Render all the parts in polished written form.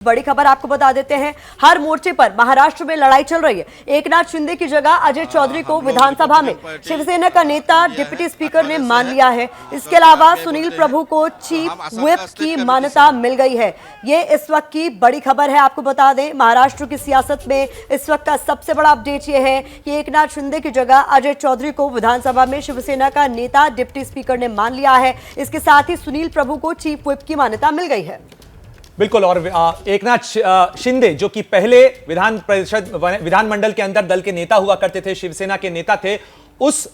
बड़ी खबर आपको बता देते हैं, हर मोर्चे पर महाराष्ट्र में लड़ाई चल रही है। एकनाथ शिंदे की जगह अजय चौधरी को विधानसभा में शिवसेना का नेता डिप्टी स्पीकर ने मान लिया है। इसके अलावा सुनील प्रभु को चीफ व्हिप की मान्यता मिल गई है। ये इस वक्त की बड़ी खबर है। आपको बता दें, महाराष्ट्र की सियासत में इस वक्त का सबसे बड़ा अपडेट ये है कि एकनाथ शिंदे की जगह अजय चौधरी को विधानसभा में शिवसेना का नेता डिप्टी स्पीकर ने मान लिया है। इसके साथ ही सुनील प्रभु को चीफ व्हिप की मान्यता मिल गई है। बिल्कुल। और एकनाथ शिंदे जो कि पहले विधानमंडल के अंदर दल के नेता हुआ करते थे, शिवसेना के नेता थे, उस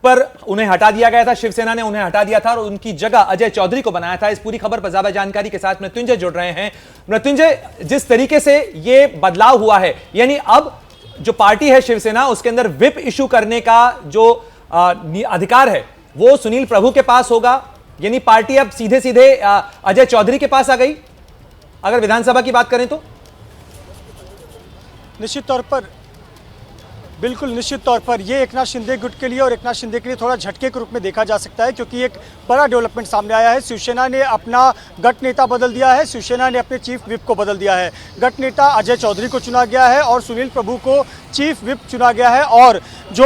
पर उन्हें हटा दिया गया था। शिवसेना ने उन्हें हटा दिया था और उनकी जगह अजय चौधरी को बनाया था। इस पूरी खबर पर ज्यादा जानकारी के साथ मृत्युंजय जुड़ रहे हैं। मृत्युंजय, जिस तरीके से ये बदलाव हुआ है, यानी अब जो पार्टी है शिवसेना, उसके अंदर व्हिप इशू करने का जो अधिकार है वो सुनील प्रभु के पास होगा, यानी पार्टी अब सीधे सीधे अजय चौधरी के पास आ गई अगर विधानसभा की बात करें तो। निश्चित तौर पर, बिल्कुल निश्चित तौर पर ये एकनाथ शिंदे गुट के लिए और एकनाथ शिंदे के लिए थोड़ा झटके के रूप में देखा जा सकता है, क्योंकि एक बड़ा डेवलपमेंट सामने आया है। शिवसेना ने अपना गट नेता बदल दिया है, शिवसेना ने अपने चीफ व्हिप को बदल दिया है। गट नेता अजय चौधरी को चुना गया है और सुनील प्रभु को चीफ व्हिप चुना गया है। और जो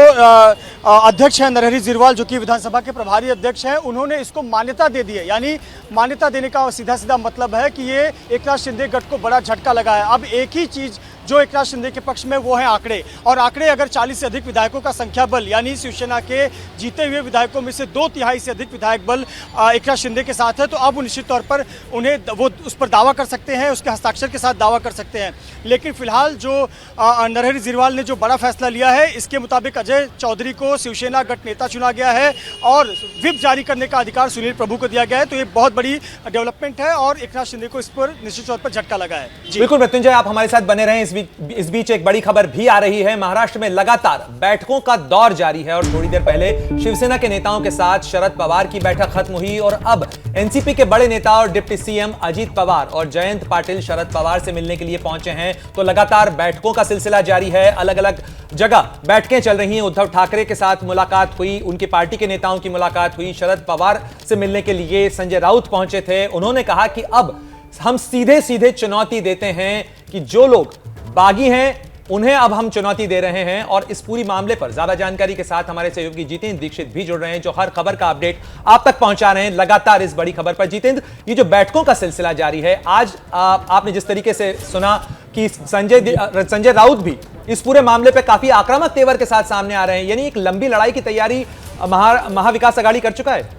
अध्यक्ष हैं नरहरी झिरवाल, जो कि विधानसभा के प्रभारी अध्यक्ष हैं, उन्होंने इसको मान्यता दे दी है। यानी मान्यता देने का सीधा सीधा मतलब है कि ये एकनाथ शिंदे गट को बड़ा झटका लगा है। अब एक ही चीज़ जो एकनाथ शिंदे के पक्ष में वो है आंकड़े, और आंकड़े अगर 40 से अधिक विधायकों का संख्या बल, यानी शिवसेना के जीते हुए विधायकों में से 2/3 से अधिक विधायक बल एकनाथ शिंदे के साथ है, तो अब निश्चित तौर पर उन्हें वो उस पर दावा कर सकते हैं, उसके हस्ताक्षर के साथ दावा कर सकते हैं। लेकिन फिलहाल जो नरहरी झिरवाल ने जो बड़ा फैसला लिया है, इसके मुताबिक अजय चौधरी को शिवसेना गट नेता चुना गया है और व्हिप जारी करने का अधिकार सुनील प्रभु को दिया गया है। तो ये बहुत बड़ी डेवलपमेंट है और एकनाथ शिंदे को इस पर निश्चित तौर पर झटका लगा है। बिल्कुल मृत्युंजय, आप हमारे साथ बने रहें। इस बीच एक बड़ी खबर भी आ रही है। महाराष्ट्र में लगातार बैठकों का दौर जारी है और थोड़ी देर पहले शिवसेना के नेताओं के साथ शरद पवार की बैठक खत्म हुई और अब एनसीपी के बड़े नेता और डिप्टी सीएम अजीत पवार और जयंत पाटिल शरद पवार से मिलने के लिए पहुंचे हैं। तो लगातार बैठकों का सिलसिला जारी है, अलग अलग जगह बैठकें चल रही हैं। उद्धव ठाकरे के साथ मुलाकात हुई, उनकी पार्टी के नेताओं की मुलाकात हुई, शरद पवार से मिलने के लिए संजय राउत पहुंचे थे। उन्होंने कहा कि अब हम सीधे सीधे चुनौती देते हैं कि जो लोग बागी हैं उन्हें अब हम चुनौती दे रहे हैं। और इस पूरी मामले पर ज्यादा जानकारी के साथ हमारे सहयोगी जितेंद्र दीक्षित भी जुड़ रहे हैं, जो हर खबर का अपडेट आप तक पहुंचा रहे हैं लगातार इस बड़ी खबर पर। जितेंद्र, ये जो बैठकों का सिलसिला जारी है, आज आपने जिस तरीके से सुना कि संजय राउत भी इस पूरे मामले पर काफी आक्रामक तेवर के साथ सामने आ रहे हैं, यानी एक लंबी लड़ाई की तैयारी महाविकास आघाड़ी कर चुका है।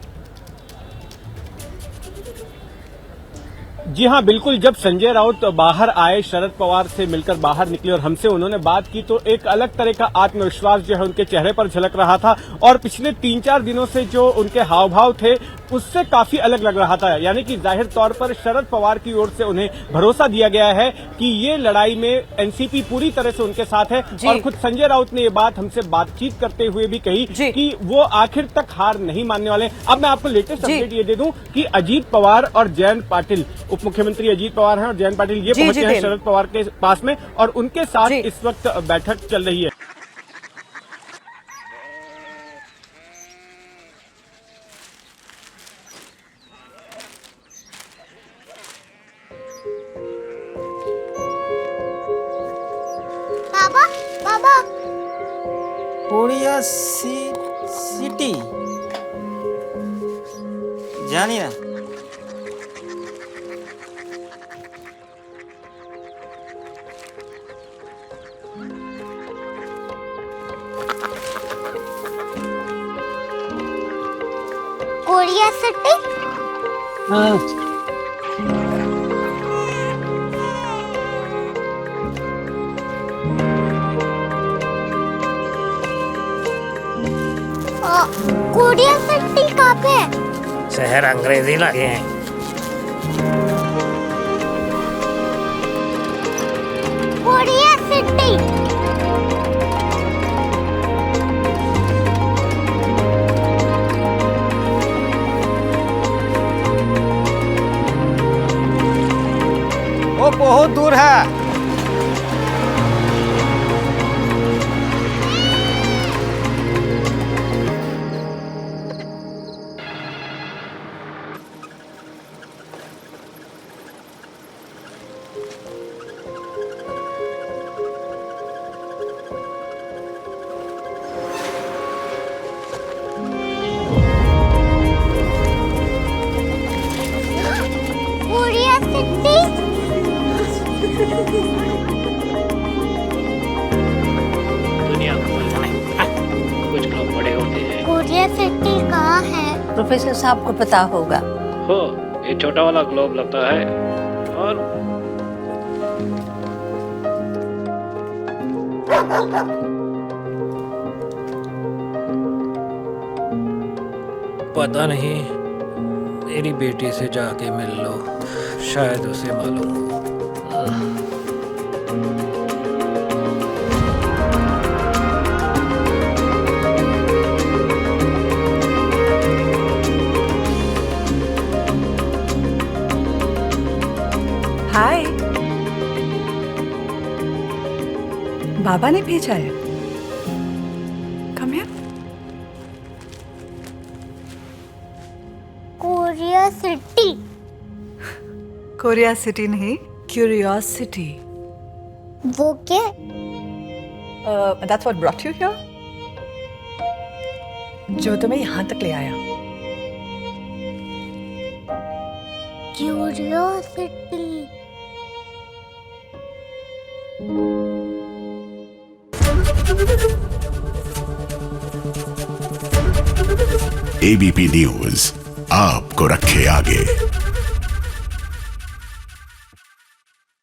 जी हाँ, बिल्कुल। जब संजय राउत बाहर आए, शरद पवार से मिलकर बाहर निकले और हमसे उन्होंने बात की, तो एक अलग तरह का आत्मविश्वास जो है उनके चेहरे पर झलक रहा था और पिछले 3-4 दिनों से जो उनके हाव भाव थे उससे काफी अलग लग रहा था। यानी कि जाहिर तौर पर शरद पवार की ओर से उन्हें भरोसा दिया गया है कि ये लड़ाई में एनसीपी पूरी तरह से उनके साथ है। और खुद संजय राउत ने ये बात हमसे बातचीत करते हुए भी कही कि वो आखिर तक हार नहीं मानने वाले। अब मैं आपको लेटेस्ट अपडेट ये दे दूं कि अजीत पवार और जयंत पाटिल, उप मुख्यमंत्री अजीत पवार हैं और जयंत पाटिल ये पहुंचे हैं शरद पवार के पास में और उनके साथ इस वक्त बैठक चल रही है। बाबा बाबा कोरिया सिटी जानी ना। कोरिया सिटी कोरिया सिटी कहाँ पे है? शहर अंग्रेजी लगे हैं। कोरिया सिटी वो बहुत दूर है। प्रोफेसर साहब को पता होगा। हो, ये छोटा वाला ग्लोब लगता है और पता नहीं, मेरी बेटी से जाके मिल लो, शायद उसे मालूम हो। हाय, बाबा ने भेजा है। Come here. Korea city. Korea city नहीं, क्यूरियोसिटी। वो क्या? That's what brought you here? जो तुम्हें यहाँ तक ले आया। क्यूरियोसिटी। एबीपी न्यूज आपको रखे आगे।